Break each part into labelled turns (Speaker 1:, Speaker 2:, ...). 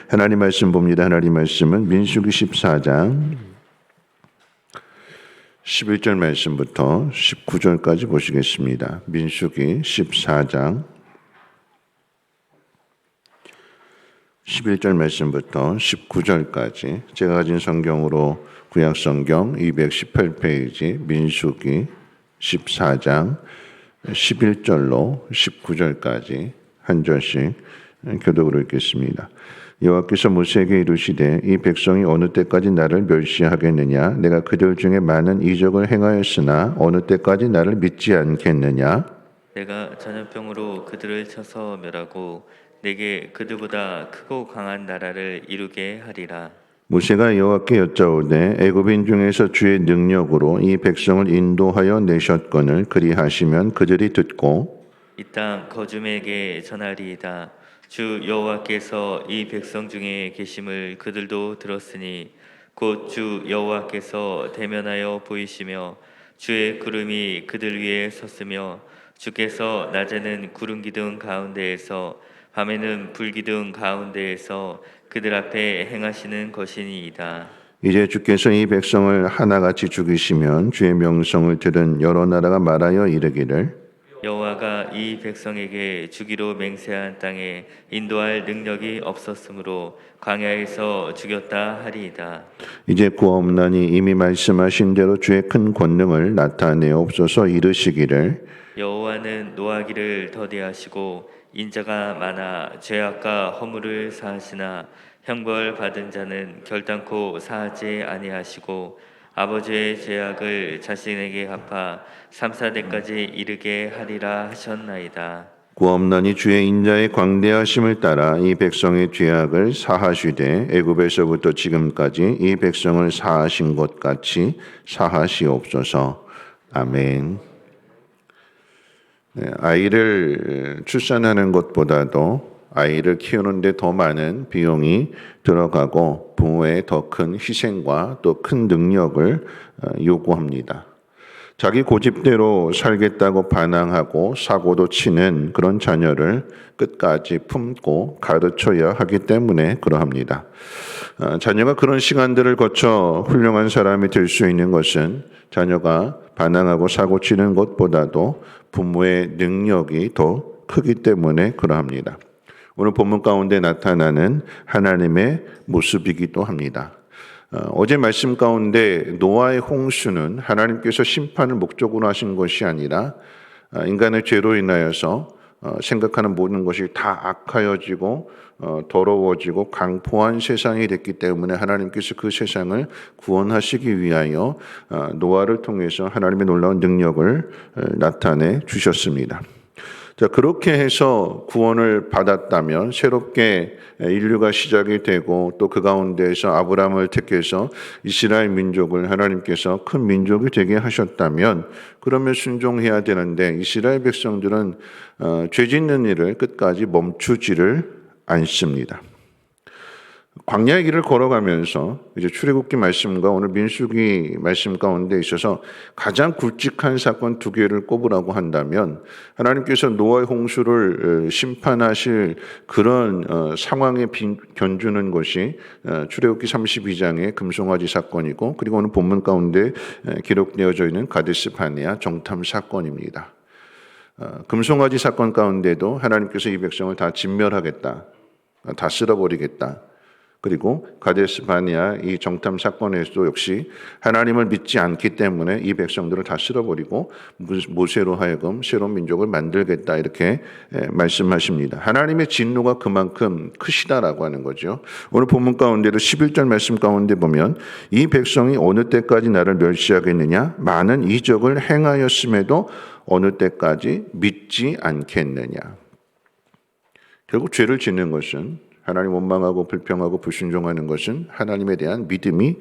Speaker 1: 하나님 말씀 봅니다. 하나님 말씀은 민수기 14장 11절 말씀부터 19절까지 보시겠습니다. 민수기 14장 11절 말씀부터 19절까지 제가 가진 성경으로 구약성경 218페이지 민수기 14장 11절로 19절까지 한 절씩 교독으로 읽겠습니다. 여호와께서 모세에게 이르시되 이 백성이 어느 때까지 나를 멸시하겠느냐? 내가 그들 중에 많은 이적을 행하였으나 어느 때까지 나를 믿지 않겠느냐?
Speaker 2: 내가 전염병으로 그들을 쳐서 멸하고 내게 그들보다 크고 강한 나라를 이루게 하리라.
Speaker 1: 모세가 여호와께 여짜오되 애굽인 중에서 주의 능력으로 이 백성을 인도하여 내셨거늘 그리하시면 그들이 듣고
Speaker 2: 이 땅 거주민에게 전하리이다. 주 여호와께서 이 백성 중에 계심을 그들도 들었으니 곧 주 여호와께서 대면하여 보이시며 주의 구름이 그들 위에 섰으며 주께서 낮에는 구름 기둥 가운데에서 밤에는 불 기둥 가운데에서 그들 앞에 행하시는 것이니이다.
Speaker 1: 이제 주께서 이 백성을 하나같이 죽이시면 주의 명성을 들은 여러 나라가 말하여 이르기를
Speaker 2: 여호와가 이 백성에게 주기로 맹세한 땅에 인도할 능력이 없었으므로 광야에서 죽였다 하리이다.
Speaker 1: 이제 구하옵나니 이미 말씀하신 대로 주의 큰 권능을 나타내옵소서. 이르시기를
Speaker 2: 여호와는 노하기를 더디하시고 인자가 많아 죄악과 허물을 사하시나 형벌 받은 자는 결단코 사하지 아니하시고 아버지의 죄악을 자신에게 갚아 3, 4대까지 이르게 하리라 하셨나이다.
Speaker 1: 구하옵나니 주의 인자의 광대하심을 따라 이 백성의 죄악을 사하시되 애굽에서부터 지금까지 이 백성을 사하신 것 같이 사하시옵소서. 아멘. 아이를 출산하는 것보다도 아이를 키우는데 더 많은 비용이 들어가고 부모의 더 큰 희생과 또 큰 능력을 요구합니다. 자기 고집대로 살겠다고 반항하고 사고도 치는 그런 자녀를 끝까지 품고 가르쳐야 하기 때문에 그러합니다. 자녀가 그런 시간들을 거쳐 훌륭한 사람이 될 수 있는 것은 자녀가 반항하고 사고 치는 것보다도 부모의 능력이 더 크기 때문에 그러합니다. 오늘 본문 가운데 나타나는 하나님의 모습이기도 합니다. 어제 말씀 가운데 노아의 홍수는 하나님께서 심판을 목적으로 하신 것이 아니라 인간의 죄로 인하여서 생각하는 모든 것이 다 악하여지고 더러워지고 강포한 세상이 됐기 때문에 하나님께서 그 세상을 구원하시기 위하여 노아를 통해서 하나님의 놀라운 능력을 나타내 주셨습니다. 자, 그렇게 해서 구원을 받았다면 새롭게 인류가 시작이 되고 또 그 가운데에서 아브라함을 택해서 이스라엘 민족을 하나님께서 큰 민족이 되게 하셨다면 그러면 순종해야 되는데 이스라엘 백성들은 죄 짓는 일을 끝까지 멈추지를 않습니다. 광야의 길을 걸어가면서 이제 출애굽기 말씀과 오늘 민수기 말씀 가운데 있어서 가장 굵직한 사건 두 개를 꼽으라고 한다면 하나님께서 노아의 홍수를 심판하실 그런 상황에 견주는 것이 출애굽기 32장의 금송아지 사건이고 그리고 오늘 본문 가운데 기록되어져 있는 가데스 바네아 정탐 사건입니다. 금송아지 사건 가운데도 하나님께서 이 백성을 다 진멸하겠다, 다 쓸어버리겠다. 그리고 가데스 바네아 이 정탐 사건에서도 역시 하나님을 믿지 않기 때문에 이 백성들을 다 쓸어버리고 모세로 하여금 새로운 민족을 만들겠다 이렇게 말씀하십니다. 하나님의 진노가 그만큼 크시다라고 하는 거죠. 오늘 본문 가운데도 11절 말씀 가운데 보면 이 백성이 어느 때까지 나를 멸시하겠느냐? 많은 이적을 행하였음에도 어느 때까지 믿지 않겠느냐? 결국 죄를 짓는 것은 하나님 원망하고 불평하고 불순종하는 것은 하나님에 대한 믿음이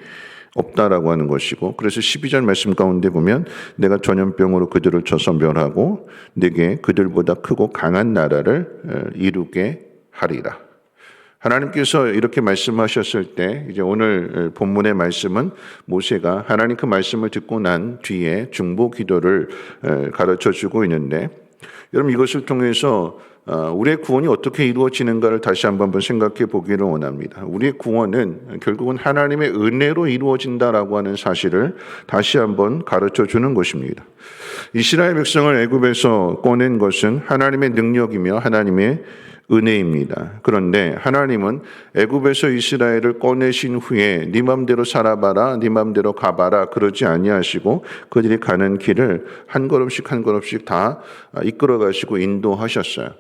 Speaker 1: 없다라고 하는 것이고 그래서 12절 말씀 가운데 보면 내가 전염병으로 그들을 쳐서 멸하고 내게 그들보다 크고 강한 나라를 이루게 하리라. 하나님께서 이렇게 말씀하셨을 때 이제 오늘 본문의 말씀은 모세가 하나님 그 말씀을 듣고 난 뒤에 중보 기도를 가르쳐 주고 있는데 여러분 이것을 통해서 우리의 구원이 어떻게 이루어지는가를 다시 한번 생각해 보기를 원합니다. 우리의 구원은 결국은 하나님의 은혜로 이루어진다라고 하는 사실을 다시 한번 가르쳐 주는 것입니다. 이스라엘 백성을 애굽에서 꺼낸 것은 하나님의 능력이며 하나님의 은혜입니다. 그런데 하나님은 애굽에서 이스라엘을 꺼내신 후에 네 맘대로 살아봐라, 네 맘대로 가봐라 그러지 아니하시고 그들이 가는 길을 한 걸음씩 한 걸음씩 다 이끌어 가시고 인도하셨어요.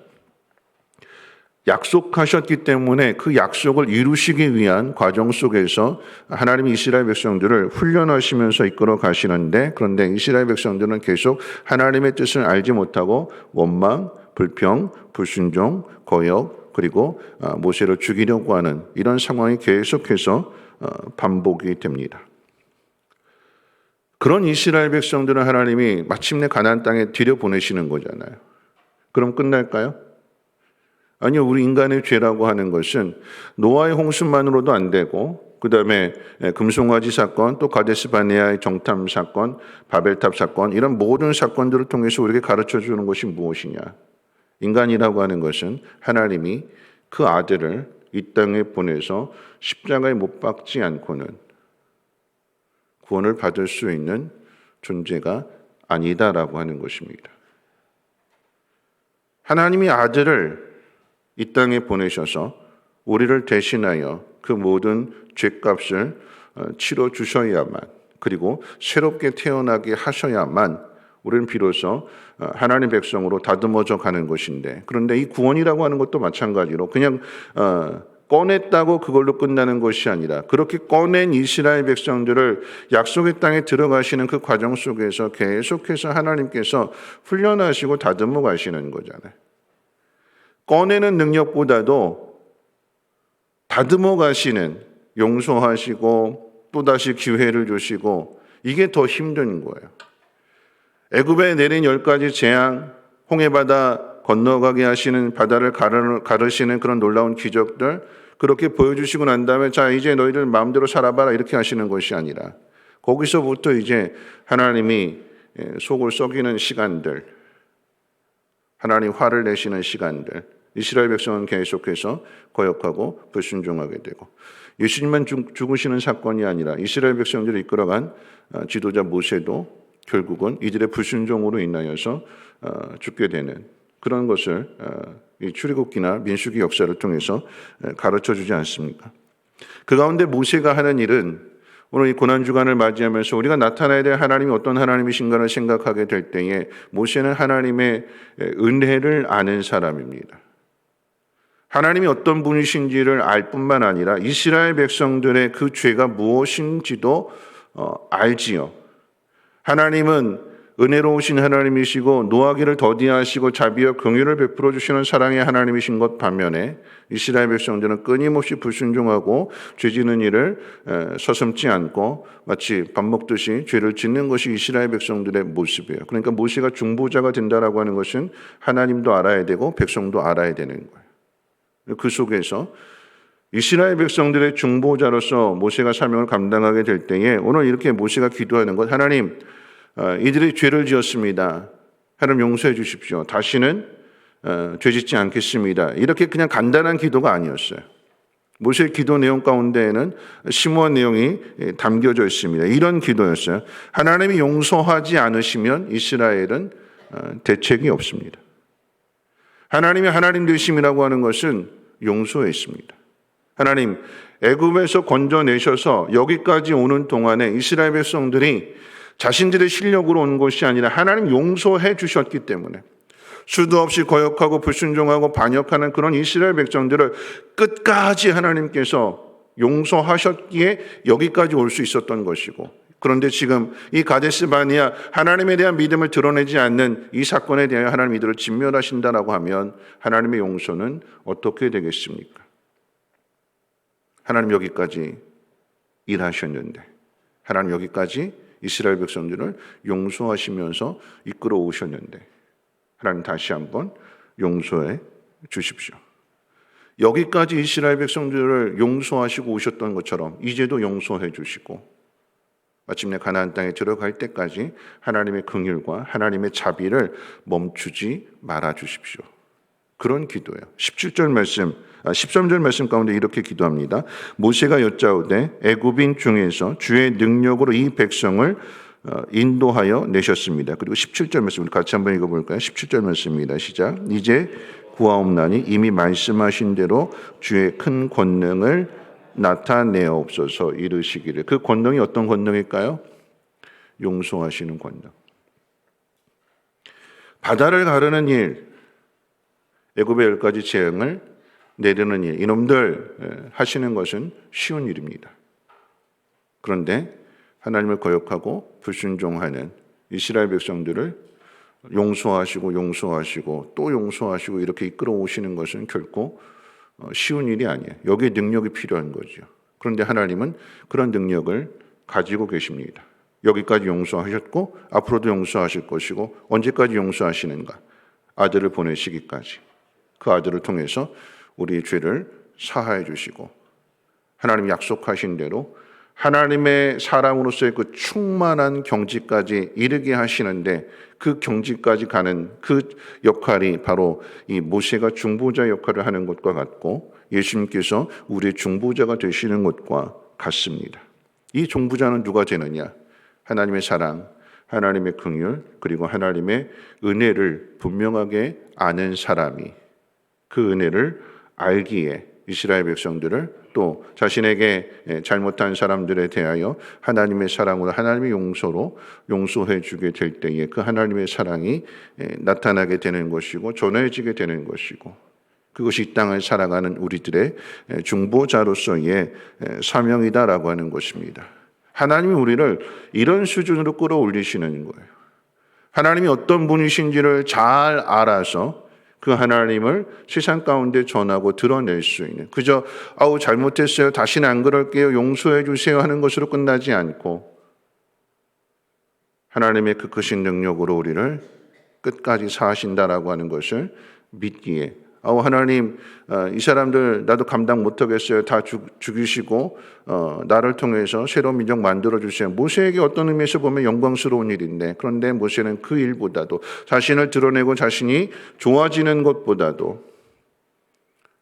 Speaker 1: 약속하셨기 때문에 그 약속을 이루시기 위한 과정 속에서 하나님이 이스라엘 백성들을 훈련하시면서 이끌어 가시는데, 그런데 이스라엘 백성들은 계속 하나님의 뜻을 알지 못하고 원망, 불평, 불순종, 거역, 그리고 모세를 죽이려고 하는 이런 상황이 계속해서 반복이 됩니다. 그런 이스라엘 백성들은 하나님이 마침내 가나안 땅에 들여보내시는 거잖아요. 그럼 끝날까요? 아니요, 우리 인간의 죄라고 하는 것은 노아의 홍수만으로도 안 되고, 그 다음에 금송아지 사건, 또 가데스 바네아의 정탐 사건, 바벨탑 사건, 이런 모든 사건들을 통해서 우리에게 가르쳐 주는 것이 무엇이냐? 인간이라고 하는 것은 하나님이 그 아들을 이 땅에 보내서 십자가에 못 박지 않고는 구원을 받을 수 있는 존재가 아니다라고 하는 것입니다. 하나님이 아들을 이 땅에 보내셔서 우리를 대신하여 그 모든 죄값을 치러 주셔야만, 그리고 새롭게 태어나게 하셔야만 우리는 비로소 하나님의 백성으로 다듬어져 가는 것인데, 그런데 이 구원이라고 하는 것도 마찬가지로 그냥 꺼냈다고 그걸로 끝나는 것이 아니라 그렇게 꺼낸 이스라엘 백성들을 약속의 땅에 들어가시는 그 과정 속에서 계속해서 하나님께서 훈련하시고 다듬어 가시는 거잖아요. 꺼내는 능력보다도 다듬어 가시는, 용서하시고 또다시 기회를 주시고, 이게 더 힘든 거예요. 애굽에 내린 10가지 재앙, 홍해바다 건너가게 하시는, 바다를 가르시는 그런 놀라운 기적들, 그렇게 보여주시고 난 다음에 자 이제 너희들 마음대로 살아봐라 이렇게 하시는 것이 아니라, 거기서부터 이제 하나님이 속을 썩이는 시간들, 하나님 화를 내시는 시간들, 이스라엘 백성은 계속해서 거역하고 불순종하게 되고, 예수님만 죽으시는 사건이 아니라 이스라엘 백성들을 이끌어간 지도자 모세도 결국은 이들의 불순종으로 인하여서 죽게 되는 그런 것을 이 출애굽기나 민수기 역사를 통해서 가르쳐 주지 않습니까? 그 가운데 모세가 하는 일은 오늘 이 고난주간을 맞이하면서 우리가 나타나야 될 하나님이 어떤 하나님이신가를 생각하게 될 때에 모세는 하나님의 은혜를 아는 사람입니다. 하나님이 어떤 분이신지를 알 뿐만 아니라 이스라엘 백성들의 그 죄가 무엇인지도 알지요. 하나님은 은혜로우신 하나님이시고 노하기를 더디하시고 자비와 긍휼을 베풀어 주시는 사랑의 하나님이신 것 반면에 이스라엘 백성들은 끊임없이 불순종하고 죄지는 일을 서슴지 않고 마치 밥 먹듯이 죄를 짓는 것이 이스라엘 백성들의 모습이에요. 그러니까 모세가 중보자가 된다라고 하는 것은 하나님도 알아야 되고 백성도 알아야 되는 거예요. 그 속에서 이스라엘 백성들의 중보자로서 모세가 사명을 감당하게 될 때에 오늘 이렇게 모세가 기도하는 것, 하나님 이들이 죄를 지었습니다. 하나님 용서해 주십시오. 다시는 죄 짓지 않겠습니다. 이렇게 그냥 간단한 기도가 아니었어요. 모세의 기도 내용 가운데에는 심오한 내용이 담겨져 있습니다. 이런 기도였어요. 하나님이 용서하지 않으시면 이스라엘은 대책이 없습니다. 하나님이 하나님 되심이라고 하는 것은 용서에 있습니다. 하나님 애굽에서 건져내셔서 여기까지 오는 동안에 이스라엘 백성들이 자신들의 실력으로 온 것이 아니라 하나님 용서해 주셨기 때문에 수도 없이 거역하고 불순종하고 반역하는 그런 이스라엘 백성들을 끝까지 하나님께서 용서하셨기에 여기까지 올 수 있었던 것이고, 그런데 지금 이 가데스 바네아 하나님에 대한 믿음을 드러내지 않는 이 사건에 대하여 하나님 이들을 진멸하신다라고 하면 하나님의 용서는 어떻게 되겠습니까? 하나님 여기까지 일하셨는데, 하나님 여기까지 이스라엘 백성들을 용서하시면서 이끌어 오셨는데, 하나님 다시 한번 용서해 주십시오. 여기까지 이스라엘 백성들을 용서하시고 오셨던 것처럼 이제도 용서해 주시고, 마침내 가나안 땅에 들어갈 때까지 하나님의 긍휼과 하나님의 자비를 멈추지 말아 주십시오. 그런 기도예요. 13절 말씀 가운데 이렇게 기도합니다. 모세가 여짜오되 애굽인 중에서 주의 능력으로 이 백성을 인도하여 내셨습니다. 그리고 17절 말씀 우리 같이 한번 읽어볼까요? 17절 말씀입니다. 시작. 이제 구하옵나니 이미 말씀하신 대로 주의 큰 권능을 나타내옵소서 이르시기를. 그 권능이 어떤 권능일까요? 용서하시는 권능. 바다를 가르는 일, 애굽의 10가지 재앙을 내리는 일, 이놈들 하시는 것은 쉬운 일입니다. 그런데 하나님을 거역하고 불순종하는 이스라엘 백성들을 용서하시고 또 용서하시고 이렇게 이끌어 오시는 것은 결코 쉬운 일이 아니에요. 여기에 능력이 필요한 거죠. 그런데 하나님은 그런 능력을 가지고 계십니다. 여기까지 용서하셨고 앞으로도 용서하실 것이고 언제까지 용서하시는가? 아들을 보내시기까지. 그 아들을 통해서 우리의 죄를 사하여 주시고 하나님이 약속하신 대로 하나님의 사랑으로서의 그 충만한 경지까지 이르게 하시는데 그 경지까지 가는 그 역할이 바로 이 모세가 중보자 역할을 하는 것과 같고 예수님께서 우리의 중보자가 되시는 것과 같습니다. 이 중보자는 누가 되느냐? 하나님의 사랑, 하나님의 긍휼, 그리고 하나님의 은혜를 분명하게 아는 사람이 그 은혜를 알기에 이스라엘 백성들을 또 자신에게 잘못한 사람들에 대하여 하나님의 사랑으로 하나님의 용서로 용서해 주게 될 때에 그 하나님의 사랑이 나타나게 되는 것이고 전해지게 되는 것이고 그것이 이 땅을 살아가는 우리들의 중보자로서의 사명이다라고 하는 것입니다. 하나님이 우리를 이런 수준으로 끌어올리시는 거예요. 하나님이 어떤 분이신지를 잘 알아서 그 하나님을 세상 가운데 전하고 드러낼 수 있는 그저 잘못했어요. 다시는 안 그럴게요. 용서해 주세요 하는 것으로 끝나지 않고 하나님의 그 크신 능력으로 우리를 끝까지 사하신다라고 하는 것을 믿기에 하나님 이 사람들 나도 감당 못하겠어요. 다 죽이시고 나를 통해서 새로운 민족 만들어주세요. 모세에게 어떤 의미에서 보면 영광스러운 일인데 그런데 모세는 그 일보다도 자신을 드러내고 자신이 좋아지는 것보다도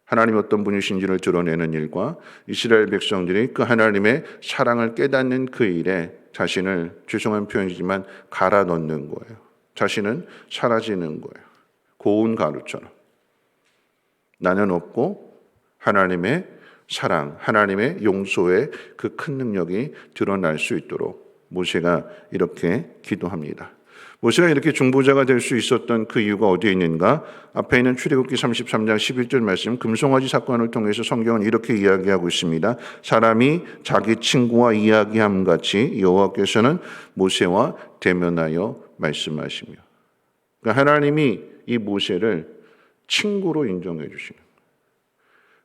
Speaker 1: 하나님이 어떤 분이신지를 드러내는 일과 이스라엘 백성들이 그 하나님의 사랑을 깨닫는 그 일에 자신을 죄송한 표현이지만 갈아 넣는 거예요. 자신은 사라지는 거예요. 고운 가루처럼. 나는 없고 하나님의 사랑, 하나님의 용서의 그 큰 능력이 드러날 수 있도록 모세가 이렇게 기도합니다. 모세가 이렇게 중보자가 될 수 있었던 그 이유가 어디에 있는가? 앞에 있는 출애굽기 33장 11절 말씀 금송아지 사건을 통해서 성경은 이렇게 이야기하고 있습니다. 사람이 자기 친구와 이야기함 같이 여호와께서는 모세와 대면하여 말씀하시며 그러니까 하나님이 이 모세를 친구로 인정해 주시는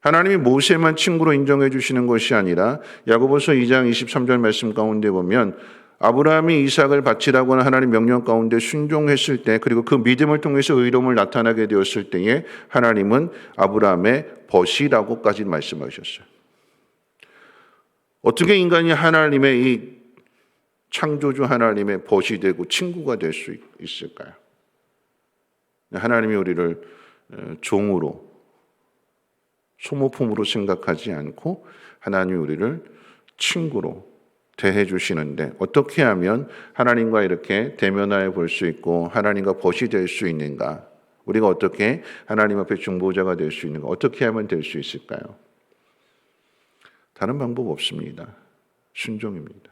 Speaker 1: 하나님이 모세만 친구로 인정해 주시는 것이 아니라 야고보서 2장 23절 말씀 가운데 보면 아브라함이 이삭을 바치라고 하는 하나님 명령 가운데 순종했을 때 그리고 그 믿음을 통해서 의로움을 나타나게 되었을 때에 하나님은 아브라함의 벗이라고까지 말씀하셨어요. 어떻게 인간이 하나님의 이 창조주 하나님의 벗이 되고 친구가 될 수 있을까요? 하나님이 우리를 종으로 소모품으로 생각하지 않고 하나님이 우리를 친구로 대해 주시는데 어떻게 하면 하나님과 이렇게 대면하여 볼 수 있고 하나님과 벗이 될 수 있는가? 우리가 어떻게 하나님 앞에 중보자가 될 수 있는가? 어떻게 하면 될 수 있을까요? 다른 방법 없습니다. 순종입니다.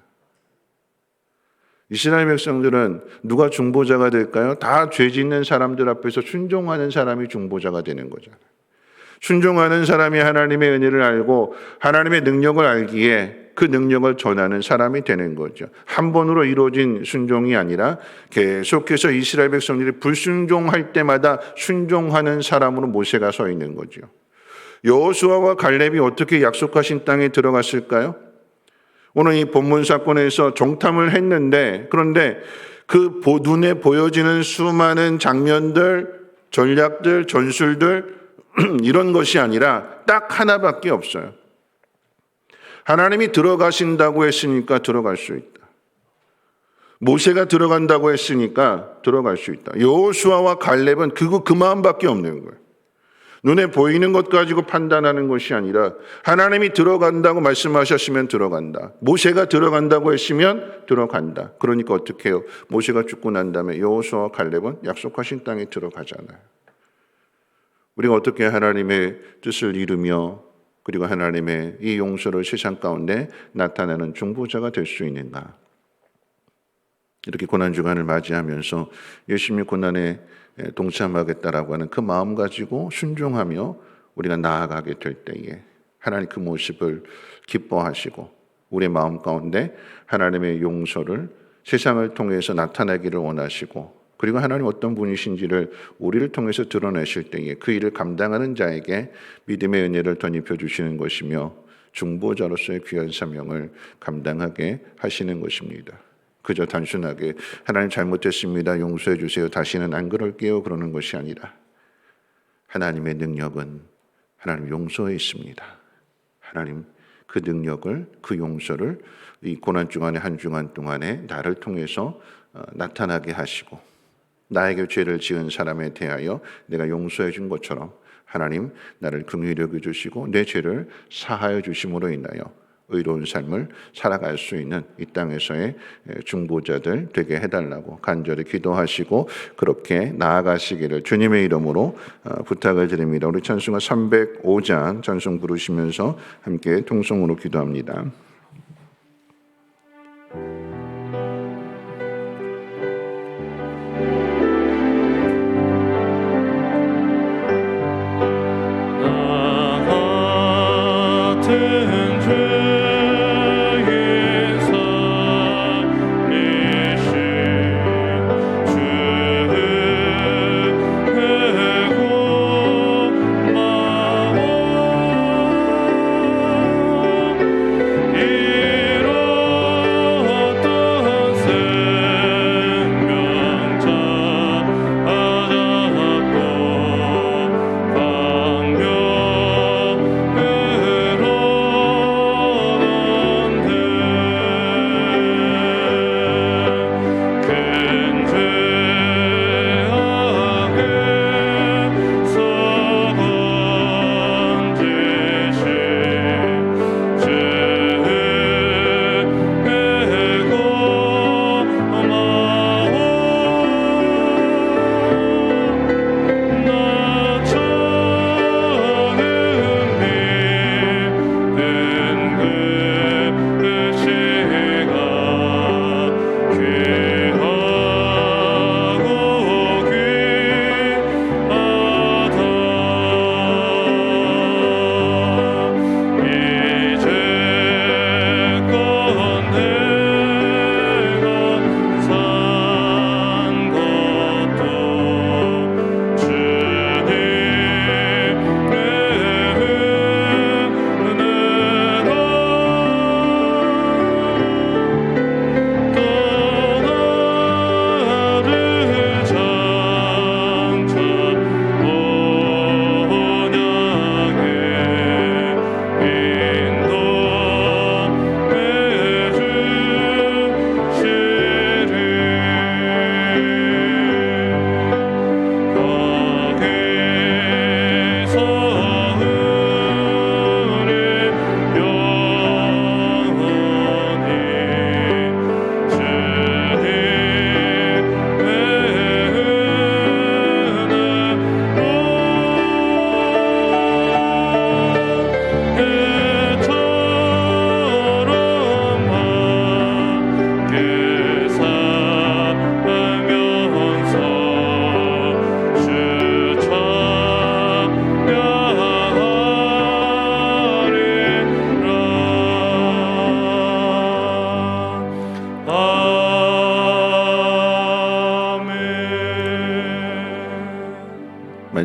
Speaker 1: 이스라엘 백성들은 누가 중보자가 될까요? 다 죄 짓는 사람들 앞에서 순종하는 사람이 중보자가 되는 거잖아요. 순종하는 사람이 하나님의 은혜를 알고 하나님의 능력을 알기에 그 능력을 전하는 사람이 되는 거죠. 한 번으로 이루어진 순종이 아니라 계속해서 이스라엘 백성들이 불순종할 때마다 순종하는 사람으로 모세가 서 있는 거죠. 여호수아와 갈렙이 어떻게 약속하신 땅에 들어갔을까요? 오늘 이 본문 사건에서 정탐을 했는데 그런데 그 눈에 보여지는 수많은 장면들, 전략들, 전술들 이런 것이 아니라 딱 하나밖에 없어요. 하나님이 들어가신다고 했으니까 들어갈 수 있다. 모세가 들어간다고 했으니까 들어갈 수 있다. 여호수아와 갈렙은 그 마음밖에 없는 거예요. 눈에 보이는 것 가지고 판단하는 것이 아니라 하나님이 들어간다고 말씀하셨으면 들어간다. 모세가 들어간다고 했으면 들어간다. 그러니까 어떻게 해요? 모세가 죽고 난 다음에 여호수아와 갈렙은 약속하신 땅에 들어가잖아요. 우리가 어떻게 하나님의 뜻을 이루며 그리고 하나님의 이 용서를 세상 가운데 나타내는 중보자가 될 수 있는가? 이렇게 고난주간을 맞이하면서 열심히 고난에 동참하겠다라고 하는 그 마음 가지고 순종하며 우리가 나아가게 될 때에 하나님 그 모습을 기뻐하시고 우리의 마음 가운데 하나님의 용서를 세상을 통해서 나타내기를 원하시고 그리고 하나님 어떤 분이신지를 우리를 통해서 드러내실 때에 그 일을 감당하는 자에게 믿음의 은혜를 덧입혀 주시는 것이며 중보자로서의 귀한 사명을 감당하게 하시는 것입니다. 그저 단순하게 하나님 잘못했습니다. 용서해 주세요. 다시는 안 그럴게요. 그러는 것이 아니라 하나님의 능력은 하나님 용서에 있습니다. 하나님 그 능력을 그 용서를 이 고난 주간의 한 주간 동안에 나를 통해서 나타나게 하시고 나에게 죄를 지은 사람에 대하여 내가 용서해 준 것처럼 하나님 나를 긍휼히 여겨 주시고 내 죄를 사하여 주심으로 인하여 의로운 삶을 살아갈 수 있는 이 땅에서의 중보자들 되게 해달라고 간절히 기도하시고 그렇게 나아가시기를 주님의 이름으로 부탁을 드립니다. 우리 찬송가 305장 찬송 부르시면서 함께 통성으로 기도합니다.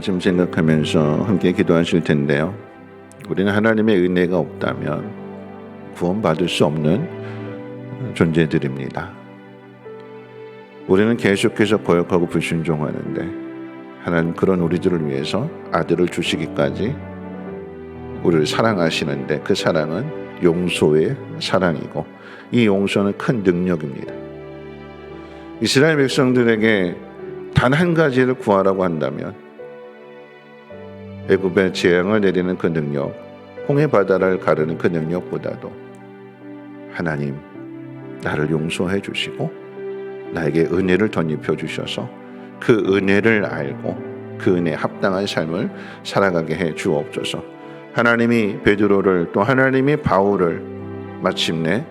Speaker 1: 말씀 생각하면서 함께 기도하실 텐데요. 우리는 하나님의 은혜가 없다면 구원받을 수 없는 존재들입니다. 우리는 계속해서 거역하고 불순종하는데 하나님 그런 우리들을 위해서 아들을 주시기까지 우리를 사랑하시는데 그 사랑은 용서의 사랑이고 이 용서는 큰 능력입니다. 이스라엘 백성들에게 단 한 가지를 구하라고 한다면 애굽에 재앙을 내리는 그 능력, 홍해 바다를 가르는 그 능력보다도 하나님 나를 용서해 주시고 나에게 은혜를 덧입혀 주셔서 그 은혜를 알고 그 은혜에 합당한 삶을 살아가게 해 주옵소서. 하나님이 베드로를 또 하나님이 바울을 마침내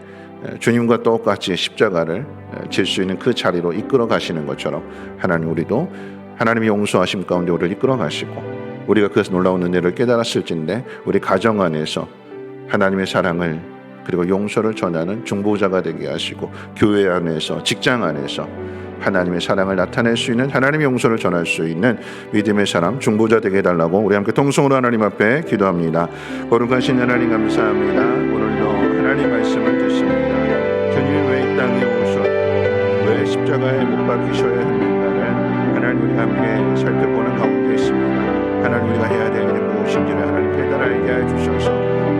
Speaker 1: 주님과 똑같이 십자가를 질 수 있는 그 자리로 이끌어 가시는 것처럼 하나님 우리도 하나님의 용서하심 가운데 우리를 이끌어 가시고 우리가 그 놀라운 은혜를 깨달았을진데 우리 가정 안에서 하나님의 사랑을 그리고 용서를 전하는 중보자가 되게 하시고 교회 안에서 직장 안에서 하나님의 사랑을 나타낼 수 있는 하나님의 용서를 전할 수 있는 믿음의 사람 중보자 되게 해달라고 우리 함께 통성으로 하나님 앞에 기도합니다. 거룩하신 하나님 감사합니다. 오늘도 하나님 말씀을 듣습니다. 주님 왜 이 땅에 오셨고 왜 십자가에 못 박히셔야 했는가를 하나님 우리가 함께 살펴보는 가운데 있습니다. 하나님 우리가 해야 될 일이 무엇인지를 하나님 깨달게 해주셔서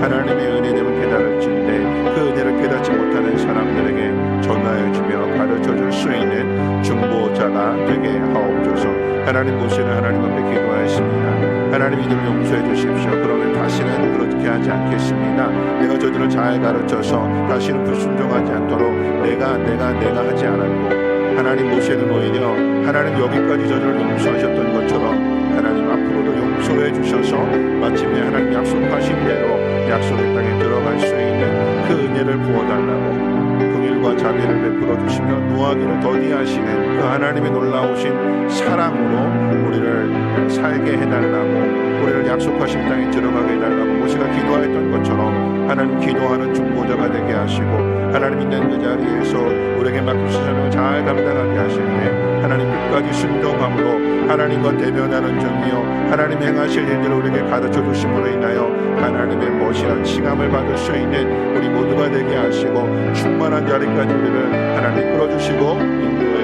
Speaker 1: 하나님의 은혜됨을 깨달을진데 그 은혜를 깨닫지 못하는 사람들에게 전하여주며 가르쳐줄 수 있는 중보자가 되게 하옵소서. 하나님 모시는 하나님 앞에 기도하였습니다. 하나님 이들을 용서해 주십시오. 그러면 다시는 그렇게 하지 않겠습니다. 내가 저들을 잘 가르쳐서 다시는 불순종하지 않도록 내가 하지 않았고 하나님 모세는 오히려 하나님 여기까지 저들을 용서하셨던 것처럼 하나님 앞으로도 용서해 주셔서 마침내 하나님 약속하신 대로 약속의 땅에 들어갈 수 있는 그 은혜를 부어달라고 긍휼과 자비를 베풀어 주시며 노하기를 더디하시는 그 하나님의 놀라우신 사랑으로 우리를 살게 해달라고 우리를 약속하신 땅에 들어가게 해달라고 모세가 기도했던 것처럼 하나님 기도하는 중보자가 되게 하시고 하나님 있는 그 자리에서 우리에게 맡기신 사명을 잘 감당하게 하실 때 하나님 끝까지 순종함으로 하나님과 대면하는 중이요 하나님 행하실 일들을 우리에게 가르쳐 주심으로 인하여 하나님의 멋이란 칭함을 받을 수 있는 우리 모두가 되게 하시고 충만한 자리까지 우리를 하나님 끌어주시고 인도해